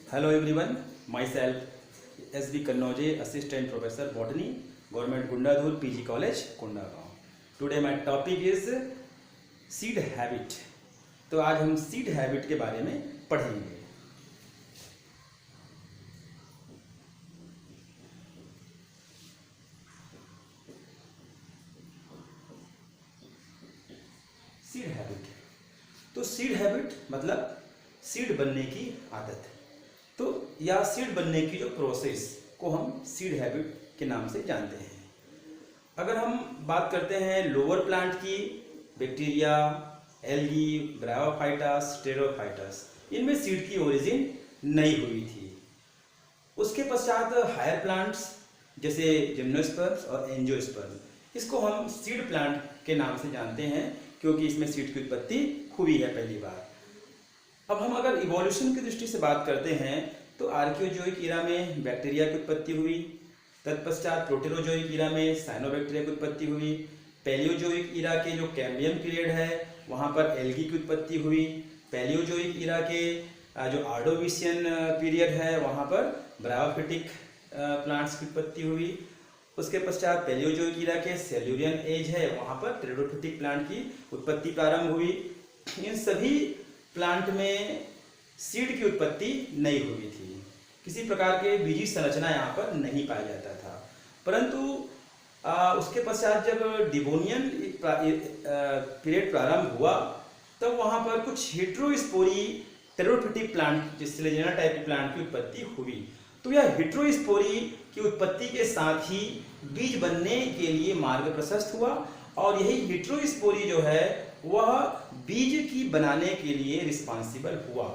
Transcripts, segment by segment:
Hello everyone, myself S.B. Kannoje, Assistant Professor Botany, Government Gundadhur PG College, Kondagaon. Today my topic is seed habit. तो आज हम seed habit के बारे में पढ़ेंगे। सीड हैबिट, तो सीड हैबिट मतलब सीड बनने की आदत। तो या सीड बनने की जो प्रोसेस को हम सीड हैबिट के नाम से जानते हैं। अगर हम बात करते हैं लोअर प्लांट की, बैक्टीरिया, एल्गी, ब्रायोफाइटस, टेरोफाइटस, इनमें सीड की ओरिजिन नहीं हुई थी। उसके पश्चात हायर प्लांट्स जैसे जिम्नोस्पर्म्स और एंजियोस्पर्म, इसको हम सीड प्लांट के नाम से जानते हैं क्योंकि इसमें सीड की उत्पत्ति हुई है पहली बार। अब हम अगर इवोल्यूशन की दृष्टि से बात करते हैं तो आर्कियोजोइक ईरा में बैक्टीरिया की उत्पत्ति हुई, तत्पश्चात प्रोटेरोजोइक ईरा में साइनोबैक्टीरिया की उत्पत्ति हुई, पैलियोजोइक ईरा के जो कैम्बियम पीरियड है वहाँ पर एल्गी की उत्पत्ति हुई, पैलियोजोइक ईरा के जो आर्डोविशियन पीरियड है वहाँ पर ब्रायोफिटिक प्लांट्स की उत्पत्ति हुई। उसके पश्चात पैलियोजोइक ईरा के सेल्यूरियन एज है वहाँ पर टेरिडोफिटिक प्लांट की उत्पत्ति प्रारंभ हुई। इन सभी प्लांट में सीड की उत्पत्ति नहीं हुई थी, किसी प्रकार के बीजी संरचना यहाँ पर नहीं पाया जाता था। परंतु उसके पश्चात जब डिवोनियन पीरियड प्रारंभ हुआ तब वहाँ पर कुछ हेट्रोस्पोरी टेरिडोफिटिक प्लांट, जिस सिलेजिना टाइप की प्लांट की उत्पत्ति हुई। तो यह हेट्रोस्पोरी की उत्पत्ति के साथ ही बीज बनने के लिए मार्ग प्रशस्त हुआ और यही हेट्रोस्पोरी जो है वह बीज की बनाने के लिए रिस्पॉन्सिबल हुआ।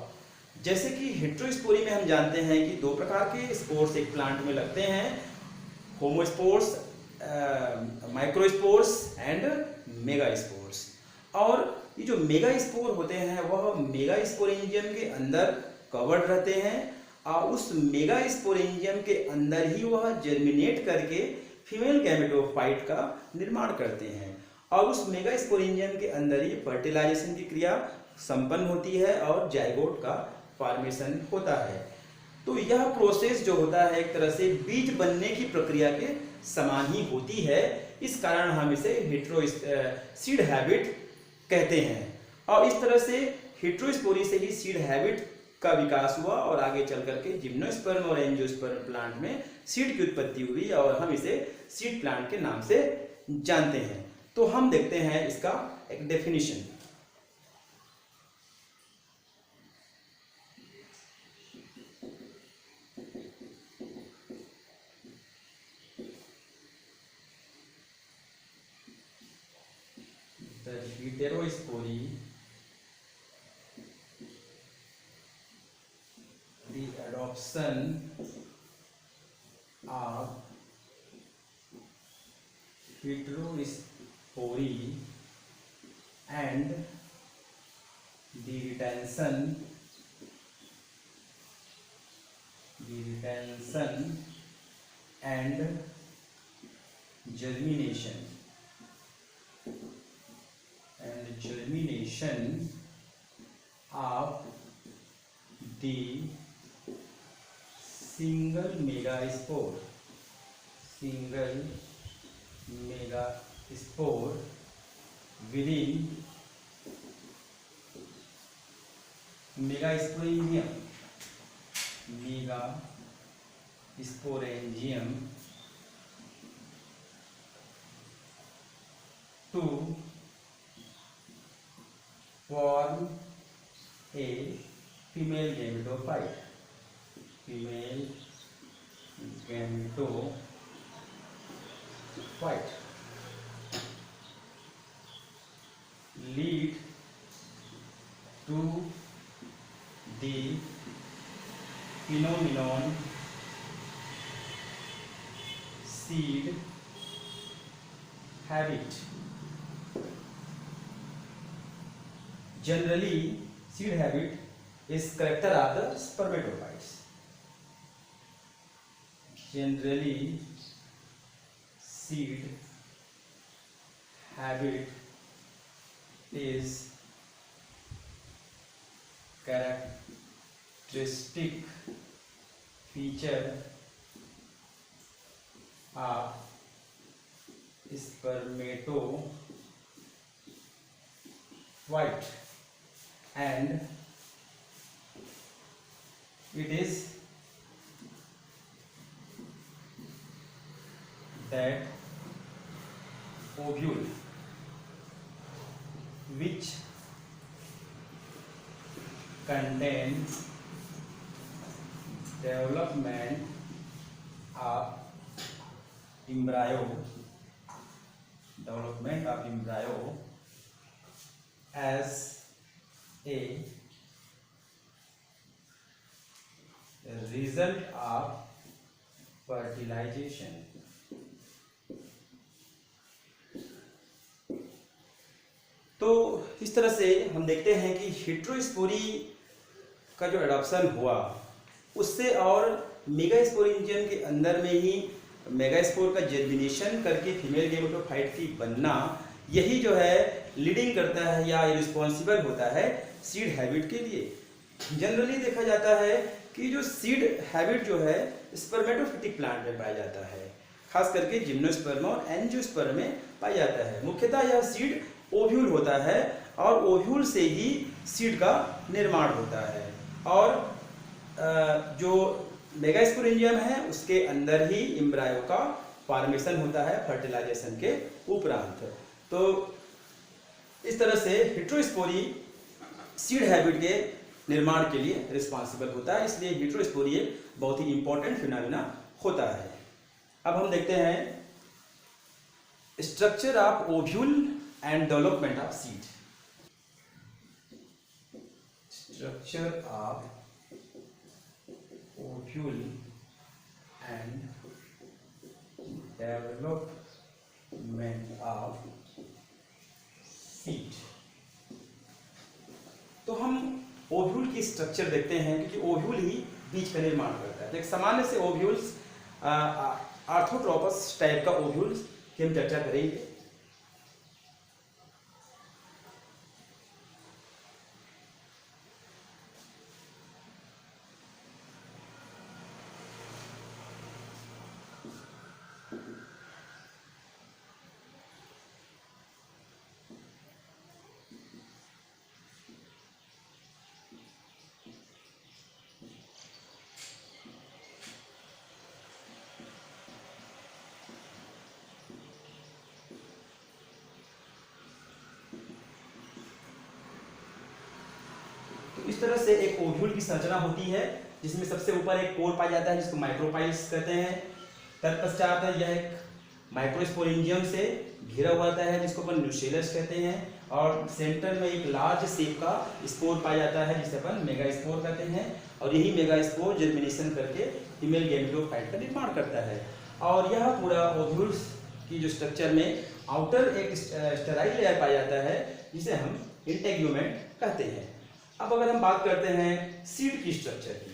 जैसे कि हेट्रोस्पोरी में हम जानते हैं कि दो प्रकार के स्पोर्स एक प्लांट में लगते हैं, होमोस्पोर्स, माइक्रोस्पोर्स एंड मेगास्पोर्स। और ये जो मेगास्पोर होते हैं वह मेगास्पोरेंजियम के अंदर कवर्ड रहते हैं और उस मेगास्पोरेंजियम के अंदर ही वह जर्मिनेट करके फीमेल गैमेटोफाइट का निर्माण करते हैं और उस मेगास्पोरेंजियम के अंदर ही फर्टिलाइजेशन की क्रिया संपन्न होती है और जाइगोट का फॉर्मेशन होता है। तो यह प्रोसेस जो होता है एक तरह से बीज बनने की प्रक्रिया के समान ही होती है, इस कारण हम इसे सीड हैबिट कहते हैं। और इस तरह से हेट्रोस्पोरी से ही सीड हैबिट का विकास हुआ और आगे चल करके जिम्नोस्पर्म और एंजियोस्पर्म प्लांट में सीड की उत्पत्ति हुई और हम इसे सीड प्लांट के नाम से जानते हैं। तो हम देखते हैं इसका एक definition. The heterospory, the adoption of heterospory and the retention and germination of the single megaspore within megasporangium to form a female gametophyte, lead to the phenomenon seed habit. Generally, seed habit is character of the spermatophytes. Generally, seed habit is characteristic feature of spermatozoite and it is that ovule which contains development of embryo as a result of fertilization. तो इस तरह से हम देखते हैं कि heterospory का जो एडॉप्शन हुआ उससे और मेगास्पोरेंजियम के अंदर में ही मेगास्पोर का जर्मिनेशन करके फीमेल गेमेटोफाइट की बनना, यही जो है लीडिंग करता है या रिस्पॉन्सिबल होता है सीड हैबिट के लिए। जनरली देखा जाता है कि जो सीड हैबिट जो है स्पर्मेटोफिटिक प्लांट में पाया जाता है, खास करके जिम्नोस्पर्म और एंजियोस्पर्म में पाया जाता है। मुख्यतः यह सीड ओव्यूल होता है और ओव्यूल से ही सीड का निर्माण होता है और जो मेगास्पोरेंजियम है उसके अंदर ही एम्ब्रायो का फॉर्मेशन होता है फर्टिलाइजेशन के उपरांत। तो इस तरह से हेटेरोस्पोरी सीड हैबिट के निर्माण के लिए रिस्पॉन्सिबल होता है, इसलिए हेटेरोस्पोरी एक बहुत ही इंपॉर्टेंट फिनोमेना होता है। अब हम देखते हैं structure of ovule and development of seed. Structure of ovule and development of seed। तो हम ओव्यूल की स्ट्रक्चर देखते हैं क्योंकि ओव्यूल ही बीज का निर्माण करता है। तो एक सामान्य से ओव्यूल्स आर्थोट्रोपस टाइप का ओव्यूल्स की हम चर्चा करेंगे। इस तरह से एक ओव्यूल की संरचना होती है जिसमें सबसे ऊपर एक कोर पाया जाता है जिसको माइक्रोपाइल्स कहते हैं। तत्पश्चात यह एक माइक्रोस्पोरेंजियम से घिरा हुआ रहता है जिसको अपन न्यूसेलस कहते हैं और सेंटर में एक लार्ज शेप का स्पोर पाया जाता है जिसे अपन मेगास्पोर कहते हैं और यही मेगास्पोर जर्मिनेशन करके फीमेल गैमेटोफाइट का निर्माण करता है। और यह पूरा ओव्यूल्स की जो स्ट्रक्चर में आउटर एक स्टेराइल लेयर पाया जाता है जिसे हम इंटेग्यूमेंट कहते हैं। अब अगर हम बात करते हैं सीड की स्ट्रक्चर की,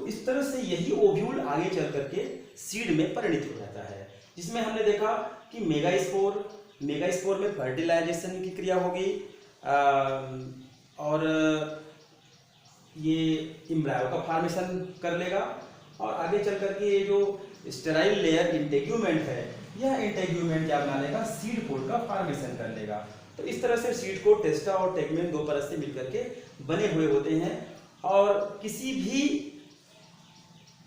इस तरह से यही ओव्यूल आगे चल करके सीड में परिणत हो जाता है, जिसमें हमने देखा कि मेगास्पोर में फर्टिलाइजेशन की क्रिया होगी और ये एम्ब्रायो का फॉर्मेशन कर लेगा और आगे चल करके ये जो स्टेराइल लेयर इंटेग्यूमेंट है, यह इंटेग्यूमेंट क्या बना लेगा, सीड कोड का फॉर्मेशन कर लेगा। तो इस तरह से सीड कोड टेस्टा और टेगमेन दो परत से मिलकर के बने हुए होते हैं और किसी भी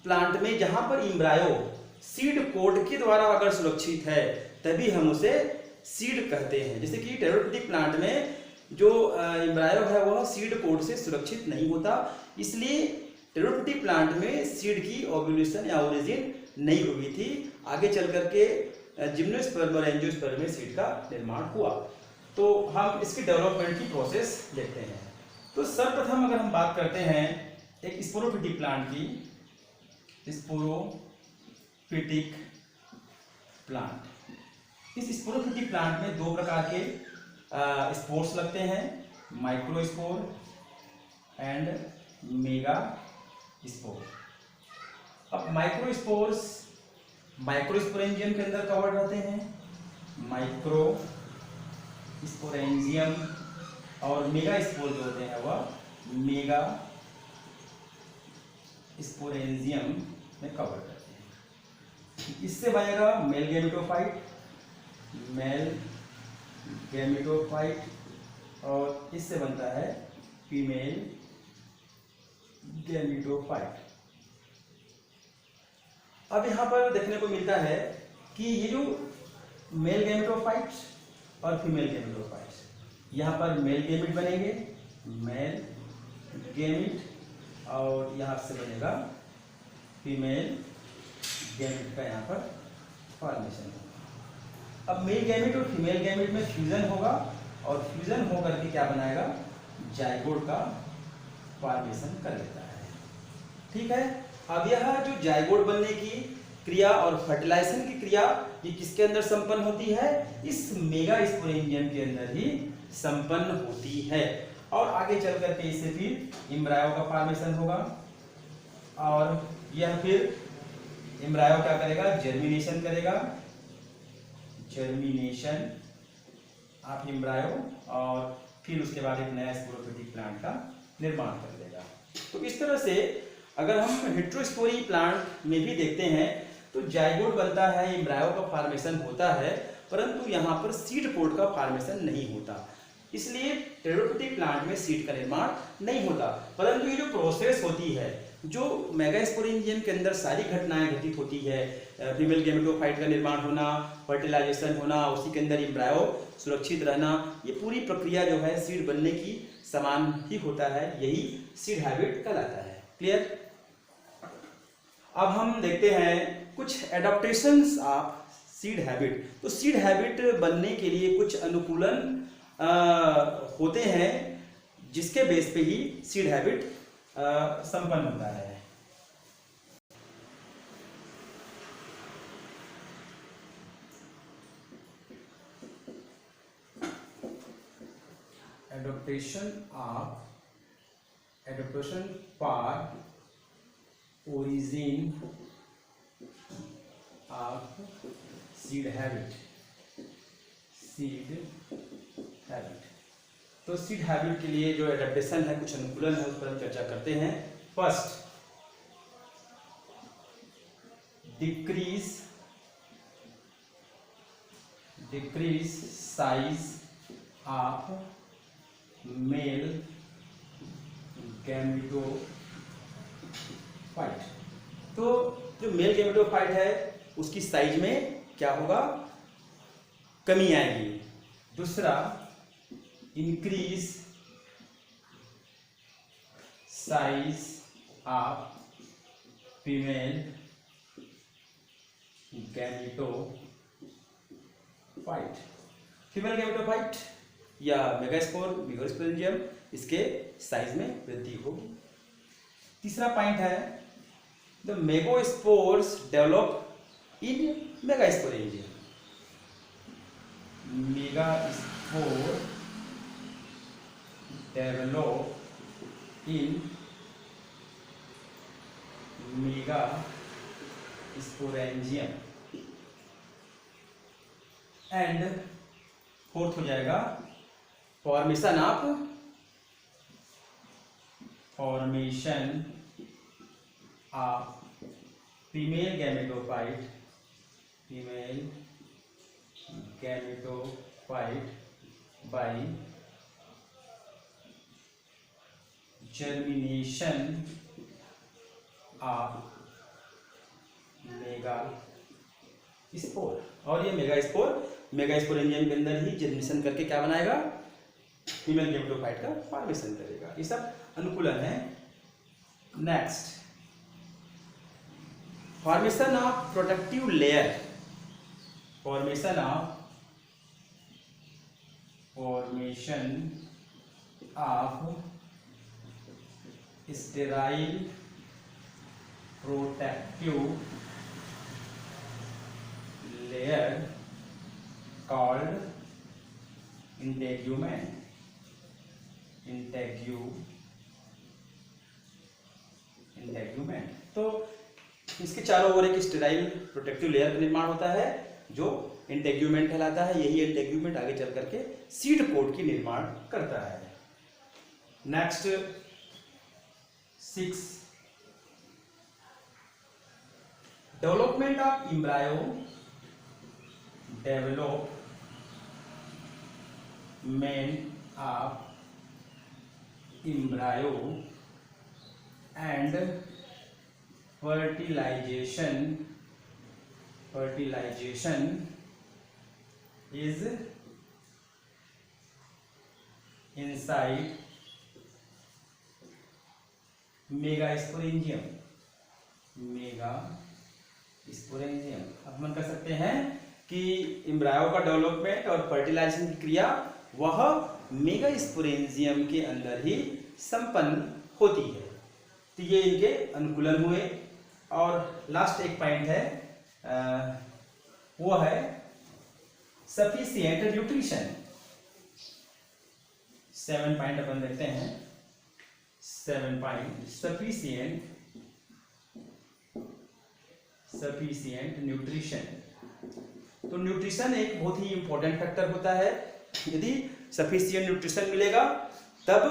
प्लांट में जहां पर एम्ब्रायो सीड कोड के द्वारा अगर सुरक्षित है तभी हम उसे सीड कहते हैं। जैसे कि टेरोफिटिक प्लांट में जो एम्ब्रायो है वह सीड कोड से सुरक्षित नहीं होता, इसलिए टेरोफिटिक प्लांट में सीड की ओव्यूलेशन या ओरिजिन नहीं हुई थी। आगे चल करके जिम्नोस्पर्म और एंजियोस्पर्म में सीड का निर्माण हुआ। तो हम इसकी डेवलपमेंट की प्रोसेस देखते हैं। तो सर्वप्रथम अगर हम बात करते हैं एक स्पोरोफिटिक प्लांट की, स्पोरोफिटिक प्लांट। इस स्पोरोफिटिक प्लांट में दो प्रकार के स्पोर्स लगते हैं, माइक्रोस्पोर एंड मेगा स्पोर। अब माइक्रोस्पोर्स माइक्रोस्पोरेंजियम के अंदर कवर्ड रहते हैं, माइक्रोस्पोरेंजियम, और मेगा स्पोर जो होते हैं वह मेगा स्पोरेंजियम में कवर करते हैं। इससे बनेगा मेल गैमेटोफाइट, और इससे बनता है फीमेल गैमेटोफाइट। अब यहाँ पर देखने को मिलता है कि ये जो मेल गैमेटोफाइट और फीमेल गैमेटोफाइट, यहाँ पर मेल गैमेट बनेंगे, मेल गैमेट, और यहाँ से बनेगा फीमेल गैमेट का यहाँ पर फॉर्मेशन होगा। अब मेल गैमेट और फीमेल गैमेट में फ्यूजन होगा, और फ्यूजन होकर के क्या बनाएगा, जाइगोट का फॉर्मेशन कर लेता है। ठीक है। अब यह जो जाइगोट बनने की क्रिया और फर्टिलाइजेशन की क्रिया ये किसके अंदर संपन्न होती है, इस मेगा स्पोरेंजियम के अंदर ही संपन्न होती है। और आगे चल करके इससे फिर एम्ब्रायो का फॉर्मेशन होगा, और यह फिर एम्ब्रायो क्या करेगा, जर्मिनेशन करेगा, जर्मिनेशन ऑफ एम्ब्रायो, और फिर उसके बाद एक नया स्पोरोफिटिक प्लांट का निर्माण कर लेगा। तो इस तरह से अगर हम हेटेरोस्पोरी प्लांट में भी देखते हैं तो जाइगोट बनता है, एम्ब्रायो का फॉर्मेशन होता है, परंतु यहाँ पर सीड पोड का फॉर्मेशन नहीं होता। इसलिए टेरोफिटिक प्लांट में सीड का निर्माण नहीं होता। परंतु ये जो प्रोसेस होती है, जो मेगास्पोरेंजियम के अंदर सारी घटनाएं घटित होती है, फीमेल गैमेटोफाइट का निर्माण होना, फर्टिलाइजेशन होना, उसी के अंदर एम्ब्रायो सुरक्षित रहना, ये पूरी प्रक्रिया जो है सीड बनने की समान ही होता है, यही सीड हैबिट कहलाता है। क्लियर। अब हम देखते हैं कुछ एडाप्टेशंस ऑफ सीड हैबिट। तो सीड हैबिट बनने के लिए कुछ अनुकूलन होते हैं, जिसके बेस पे ही सीड हैबिट संपन्न होता है। Adoption for origin of seed habit। तो सीड हैबिट के लिए जो एडेप्टेशन है, कुछ अनुकूलन है, उस पर हम चर्चा करते हैं। First, decrease size of male gametophyte. तो जो मेल गैमेटोफाइट है उसकी साइज में क्या होगा, कमी आएगी। दूसरा, increase size of female gametophyte. Female gametophyte या मेगास्पोर, मेगास्पोरेंजियम, इसके साइज में वृद्धि होगी। तीसरा पॉइंट है, the megaspores develop in megasporangium. Megaspore develop in megasporangium. And fourth हो जाएगा formation of female gametophyte by germination of megaspore. और ये मेगास्पोरेंजियम के अंदर ही जर्मिनेशन करके क्या बनाएगा, फीमेल गैमेटोफाइट का फॉर्मेशन करेगा। ये सब अनुकूलन है। Next, formation of protective layer. Formation of formation of sterile protective layer called integument. Integument तो इसके चारों ओर एक स्टेराइल प्रोटेक्टिव लेयर का निर्माण होता है जो इंटेग्यूमेंट कहलाता है। यही इंटेग्यूमेंट आगे चल करके सीड पोड की निर्माण करता है। Next 6, development of embryo. Development of embryo and fertilization is inside megasporangium। अब हम कह सकते हैं कि एम्ब्रायो का डेवलपमेंट और फर्टिलाइजेशन की क्रिया वह मेगास्पोरेंजियम के अंदर ही संपन्न होती है। तो ये इनके अनुकूलन हुए। और लास्ट एक पॉइंट है वो है सफिशिएंट न्यूट्रिशन। 7 पॉइंट अपन देखते हैं। 7 पॉइंट सफिशिएंट न्यूट्रिशन। तो न्यूट्रिशन एक बहुत ही इंपॉर्टेंट फैक्टर होता है। यदि सफिशिएंट न्यूट्रिशन मिलेगा तब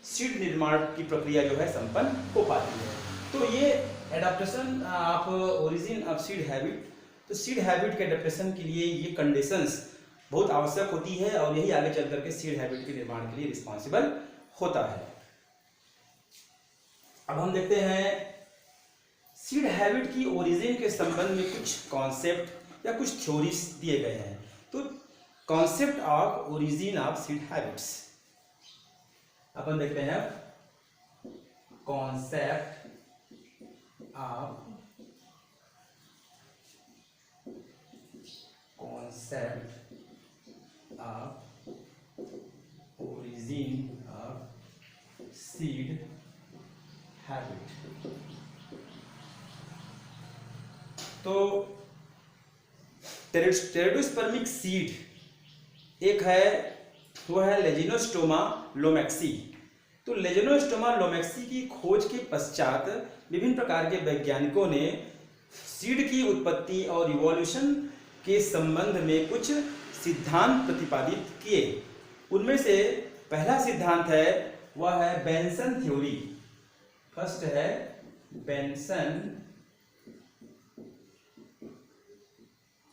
सीड निर्माण की प्रक्रिया जो है संपन्न हो पाती है। तो ये adaptation of origin of seed habit. तो सीड हैबिट के एडाप्टेशन के लिए ये कंडीशंस बहुत आवश्यक होती है और यही आगे चल करके सीड हैबिट के निर्माण के लिए रिस्पॉन्सिबल होता है। अब हम देखते हैं सीड हैबिट की ओरिजिन के संबंध में कुछ कॉन्सेप्ट या कुछ थ्योरीज दिए गए हैं। तो concept of origin of seed habits अपन देखते हैं। Concept of origin of seed habit. तो टेरेडोस्पर्मिक सीड एक है, वो है लेजिनोस्टोमा लोमेक्सी। तो लेजिनोस्टोमा लोमेक्सी की खोज के पश्चात विभिन्न प्रकार के वैज्ञानिकों ने सीड की उत्पत्ति और इवोल्यूशन के संबंध में कुछ सिद्धांत प्रतिपादित किए। उनमें से पहला सिद्धांत है वह है बेंसन थ्योरी। फर्स्ट है बेंसन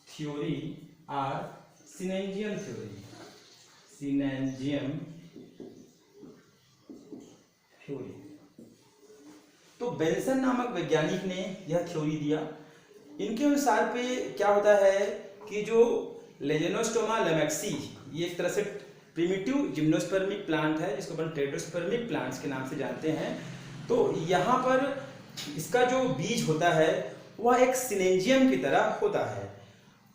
थ्योरी और सिनेंजियम थ्योरी। तो बेंसन नामक वैज्ञानिक ने यह थ्योरी दिया। इनके अनुसार पे क्या होता है कि जो लेजिनोस्टोमा लोमेक्सी ये एक तरह से प्रिमिटिव जिम्नोस्पर्मिक प्लांट है जिसको अपन टेरेडोस्पर्मिक प्लांट्स के नाम से जानते हैं। तो यहाँ पर इसका जो बीज होता है वह एक सिनेंजियम की तरह होता है।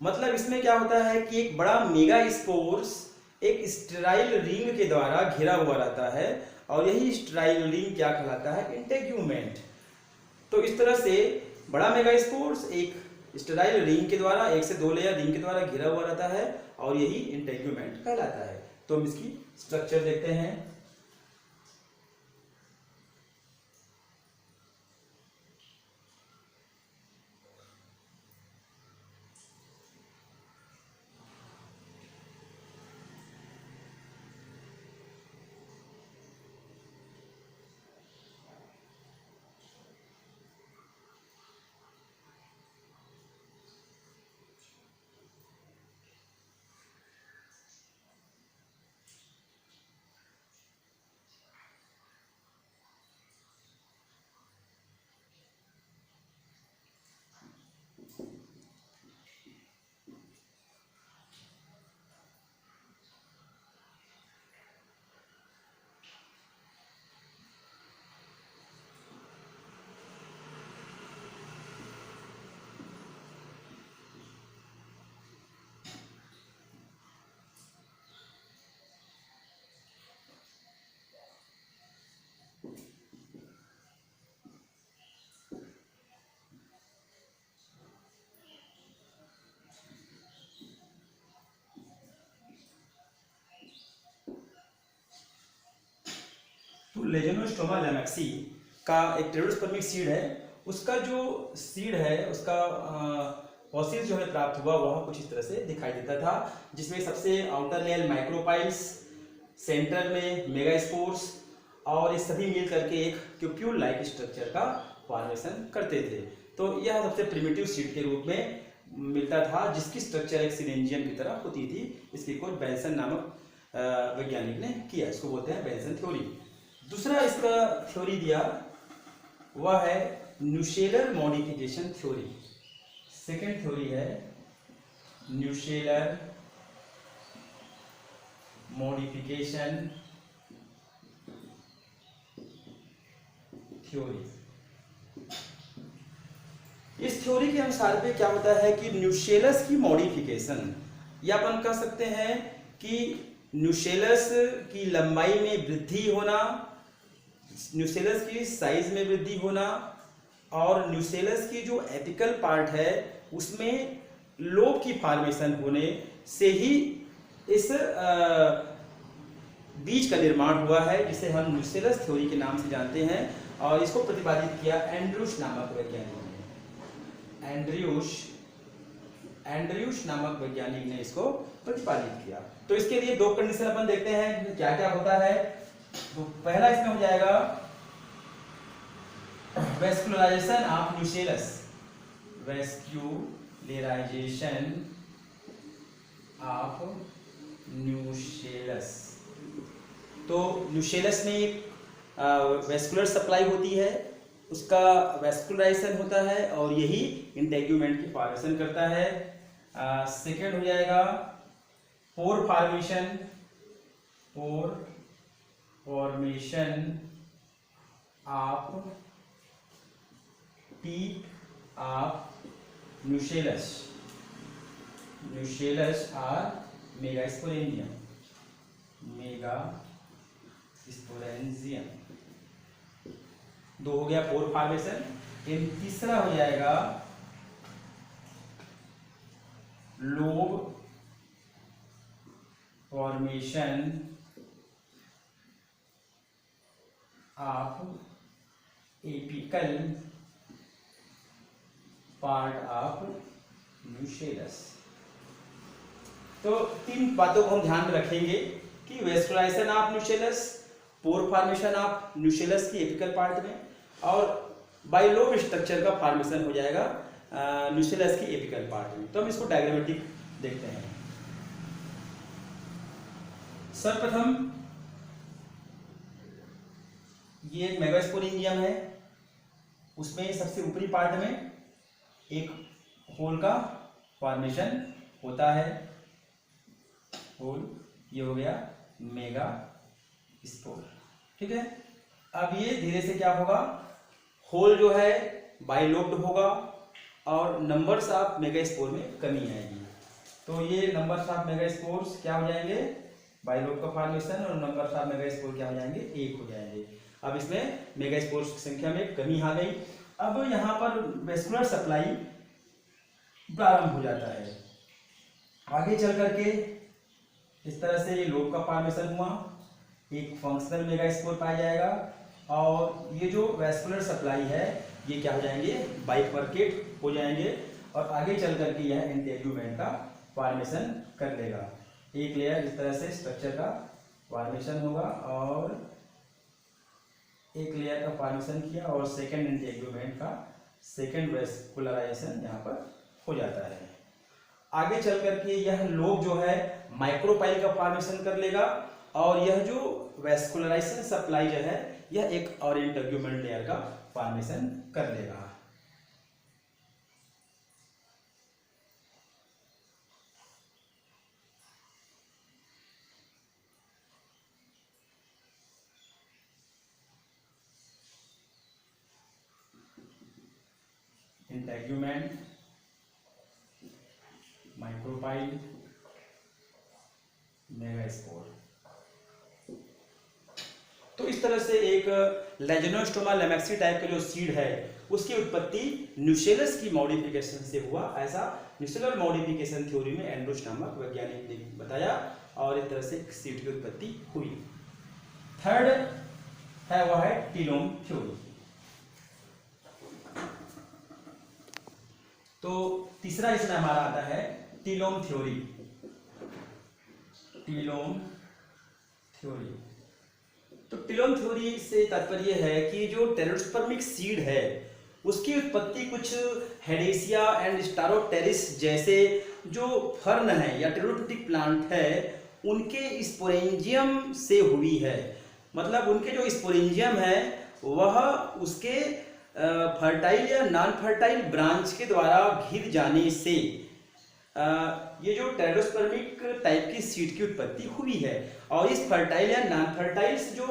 मतलब इसमें क्या होता है कि एक बड़ा मेगा स्पोर्स एक स्टेराइल रिंग के द्वारा घिरा हुआ रहता है और यही स्टेराइल रिंग क्या कहलाता है, इंटेग्यूमेंट। तो इस तरह से बड़ा मेगा स्पोर्स एक स्टेराइल रिंग के द्वारा, 1 से 2 लेयर रिंग के द्वारा घिरा हुआ रहता है और यही इंटेग्यूमेंट कहलाता है। तो हम इसकी स्ट्रक्चर देखते हैं। लेजनोस्टोमा लैमेक्सी का एक टेरोडोस्पर्मिक सीड है, उसका जो सीड है उसका फॉसिल जो है प्राप्त हुआ वह कुछ इस तरह से दिखाई देता था, जिसमें सबसे आउटर लेयर माइक्रोपाइल्स, सेंटर में मेगास्पोर्स और ये सभी मिल करके एक क्यूप्यूल लाइक स्ट्रक्चर का फॉर्मेशन करते थे। तो यह सबसे प्रिमिटिव सीड के रूप में मिलता था, जिसकी स्ट्रक्चर एक सिरेंजियम की तरह होती थी। इसकी खोज बेंसन नामक वैज्ञानिक ने किया, इसको बोलते हैं बेंसन थ्योरी। दूसरा इसका थ्योरी दिया वह है न्यूशेलर मॉडिफिकेशन थ्योरी। सेकेंड थ्योरी है न्यूशेलर मॉडिफिकेशन थ्योरी। इस थ्योरी के अनुसार पे क्या होता है कि न्यूशेलस की मॉडिफिकेशन, या अपन कह सकते हैं कि न्यूशेलस की लंबाई में वृद्धि होना, न्यूशेलस की साइज में वृद्धि होना और न्यूशेलस की जो एपिकल पार्ट है उसमें लोब की फॉर्मेशन होने से ही इस बीज का निर्माण हुआ है, जिसे हम न्यूशेलस थ्योरी के नाम से जानते हैं। और इसको प्रतिपादित किया एंड्रयूस नामक वैज्ञानिक ने। एंड्रयूस नामक वैज्ञानिक ने इसको प्रतिपादित किया। तो इसके लिए दो कंडीशन अपन देखते हैं क्या क्या होता है। तो पहला इसमें हो जाएगा vascularisation of न्यूशेलस, vascularisation of nucellus. तो न्यूशेलस में एक वेस्कुलर सप्लाई होती है, उसका वेस्कुलराइजेशन होता है और यही इंटेग्यूमेंट की फॉर्मेशन करता है। सेकेंड हो जाएगा pore formation, pore formation of tip of nucellus, nucellus are megasporangium, megasporangium. दो हो गया पोर फॉर्मेशन। तीसरा हो जाएगा lobe formation of apical part of nucellus. तो तीन बातों को हम ध्यान में रखेंगे कि vascularization of nucellus, pore formation of nucellus की एपिकल पार्ट में, और बाइलोब स्ट्रक्चर का फॉर्मेशन हो जाएगा न्यूशेलस की एपिकल पार्ट में। तो हम इसको डायग्रामेटिक देखते हैं। सर्वप्रथम ये एक मेगास्पोरेंजियम है, उसमें सबसे ऊपरी पार्ट में एक होल का फॉर्मेशन होता है, होल, ये हो गया मेगा स्पोर। ठीक है, अब ये धीरे से क्या होगा, होल जो है बाइलोब्ड होगा और नंबर्स ऑफ मेगास्पोर में कमी आएगी। तो ये नंबर्स ऑफ मेगास्पोर्स क्या हो जाएंगे, बाइलोब का फॉर्मेशन, और नंबर्स ऑफ मेगास्पोर क्या हो जाएंगे, 1 हो जाएंगे। अब इसमें मेगास्पोर्स की संख्या में कमी आ गई। अब यहाँ पर वेस्कुलर सप्लाई प्रारंभ हो जाता है। आगे चल करके इस तरह से ये लोब का फॉर्मेशन हुआ, एक फंक्शनल मेगास्पोर पाया जाएगा, और ये जो वेस्कुलर सप्लाई है ये क्या हो जाएंगे, बाइफर्केट हो जाएंगे, और आगे चल करके यह इंटेग्यूमेंट का फॉर्मेशन कर लेगा। एक लेयर इस तरह से स्ट्रक्चर का फॉर्मेशन होगा और एक लेयर का फॉर्मेशन किया, और सेकेंड इंटेग्यूमेंट का सेकेंड वेस्कुलराइजेशन यहाँ पर हो जाता है। आगे चल करके यह लोब जो है माइक्रोपाइल का फॉर्मेशन कर लेगा, और यह जो वेस्कुलराइजेशन सप्लाई जो है यह एक और इंटेग्यूमेंट लेयर का फॉर्मेशन कर लेगा। Integument, micropyle, megaspore. तो इस तरह से एक लेजनोस्टोमा लैमेक्सी टाइप का जो सीड है उसकी उत्पत्ति न्यूशेलस की मॉडिफिकेशन से हुआ, ऐसा न्यूशेलर मॉडिफिकेशन थ्योरी में एंड्रयूस नामक वैज्ञानिक ने बताया, और इस तरह से सीड की उत्पत्ति हुई। थर्ड है वह है टीलोम थ्योरी। तो तीसरा इसमें हमारा आता है टीलोम थ्योरी। टीलोम थ्योरी, तो टीलोम थ्योरी से तात्पर्य है कि जो टेरोस्पर्मिक सीड है उसकी उत्पत्ति कुछ हेडेसिया एंड स्टारोप्टेरिस जैसे जो फर्न है या टेरोफिटिक प्लांट है उनके स्पोरेंजियम से हुई है। मतलब उनके जो स्पोरेंजियम है वह उसके फर्टाइल या नॉन फर्टाइल ब्रांच के द्वारा घिर जाने से ये जो टेरोस्पर्मिक टाइप की सीड की उत्पत्ति हुई है। और इस फर्टाइल या नॉन फर्टाइल्स जो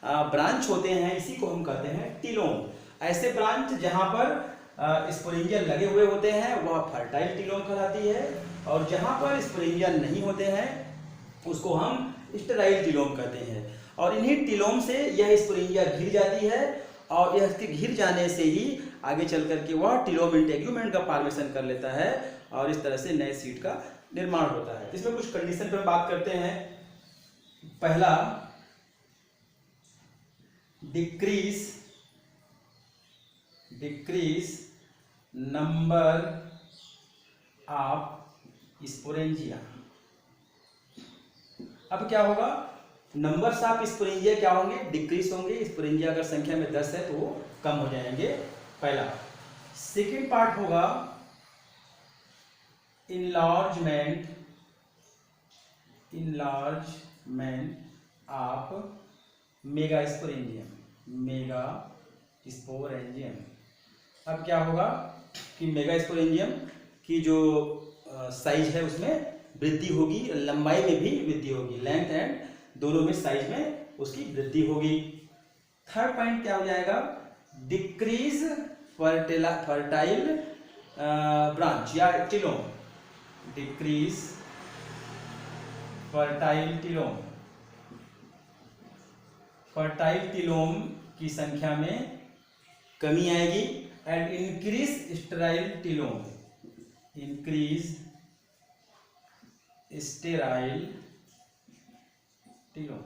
ब्रांच होते हैं इसी को हम कहते हैं टीलोम। ऐसे ब्रांच जहां पर स्पोरेंजियम लगे हुए होते हैं वह फर्टाइल टीलोम कहलाती है, और जहां पर स्पोरेंजियम नहीं होते हैं उसको हम स्टेराइल टीलोम कहते हैं। और इन्हीं टीलोम से यह स्पोरेंजियम घिर जाती है और यह इसके घिर जाने से ही आगे चल करके वह टीलोम इंटेग्यूमेंट का फॉर्मेशन कर लेता है और इस तरह से नए सीड का निर्माण होता है। इसमें कुछ कंडीशन पर बात करते हैं। पहला, डिक्रीज नंबर ऑफ स्पोरेंजिया। अब क्या होगा, नंबर्स ऑफ स्पोरेंजिया क्या होंगे, डिक्रीज होंगे। स्पोरेंजिया अगर संख्या में 10 है तो वो कम हो जाएंगे, पहला। सेकेंड पार्ट होगा इनलार्जमेंट ऑफ मेगास्पोरेंजियम। अब क्या होगा कि मेगास्पोरेंजियम की जो साइज है उसमें वृद्धि होगी, लंबाई में भी वृद्धि होगी, लेंथ एंड दोनों में साइज में उसकी वृद्धि होगी। थर्ड पॉइंट क्या हो जाएगा, डिक्रीज फर्टाइल ब्रांच या टीलोम। डिक्रीज फर्टाइल टीलोम की संख्या में कमी आएगी एंड इंक्रीज स्टेराइल टीलोम।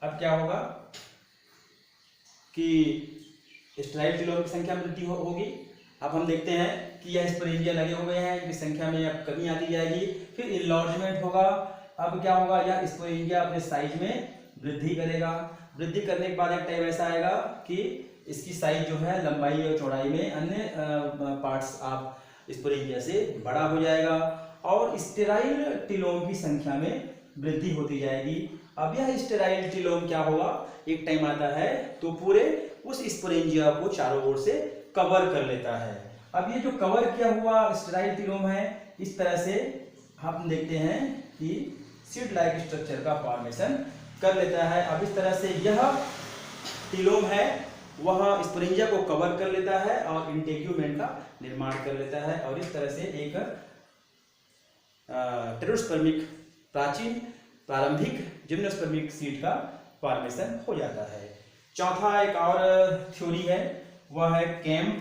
अब क्या होगा कि स्टेराइल टीलोम की संख्या में वृद्धि होगी। अब हम देखते हैं कि यह स्पोरेंजिया लगे हुए हैं, इनकी संख्या में अब कमी आती जाएगी। फिर इनलार्जमेंट होगा। अब क्या होगा, यह स्पोरेंजिया अपने साइज में वृद्धि करेगा। वृद्धि करने के बाद एक टाइम ऐसा आएगा कि इसकी साइज जो है लंबाई और चौड़ाई में अन्य पार्ट्स ऑफ स्पोरेंजिया से बड़ा हो जाएगा और स्टेराइल टीलोम की संख्या में वृद्धि होती जाएगी। अब यह स्टेराइल टीलोम क्या होगा, एक टाइम आता है तो पूरे उस स्पोरेंजिया को चारों ओर से कवर कर लेता है। अब ये जो कवर किया हुआ स्टेराइल टीलोम है इस तरह से हम देखते हैं कि सीड लाइक स्ट्रक्चर का फॉर्मेशन कर लेता है। अब इस तरह से यह टीलोम है वह स्पोरेंजिया को कवर कर लेता है और इंटेग्यूमेंट का निर्माण कर लेता है और इस तरह से एक टेरोस्पर्मिक प्रारंभिक जिम्नोस्पर्मिक सीड का फॉर्मेशन हो जाता है। चौथा एक और थ्योरी है, वह है केम्प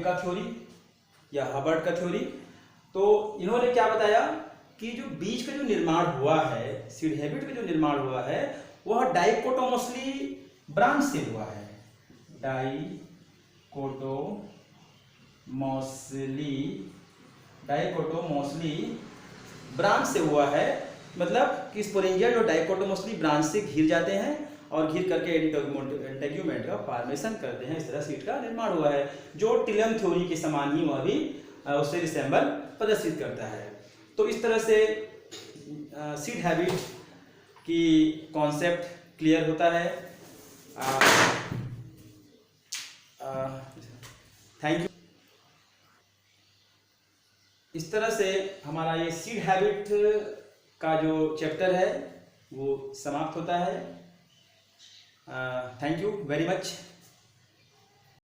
का थ्योरी या हबर्ट का थ्योरी। तो इन्होंने क्या बताया कि जो बीज का जो निर्माण हुआ है, सीड हैबिट का जो निर्माण हुआ है वह डाइकोटोमोसली ब्रांच से हुआ है। डाइकोटोमोसली ब्रांच से हुआ है। मतलब कि स्पोरेंजिया जो डाइकोटोमोसली ब्रांच से घिर जाते हैं और घिर करके इंटेग्यूमेंट का फॉर्मेशन करते हैं, इस तरह सीड का निर्माण हुआ है। जो टीलोम थ्योरी के समान ही वह भी उससे रिसेंबल प्रदर्शित करता है। तो इस तरह से सीड हैबिट की कॉन्सेप्ट क्लियर होता है। Thank you. इस तरह से हमारा ये सीड हैबिट का जो चैप्टर है वो समाप्त होता है। Thank you very much.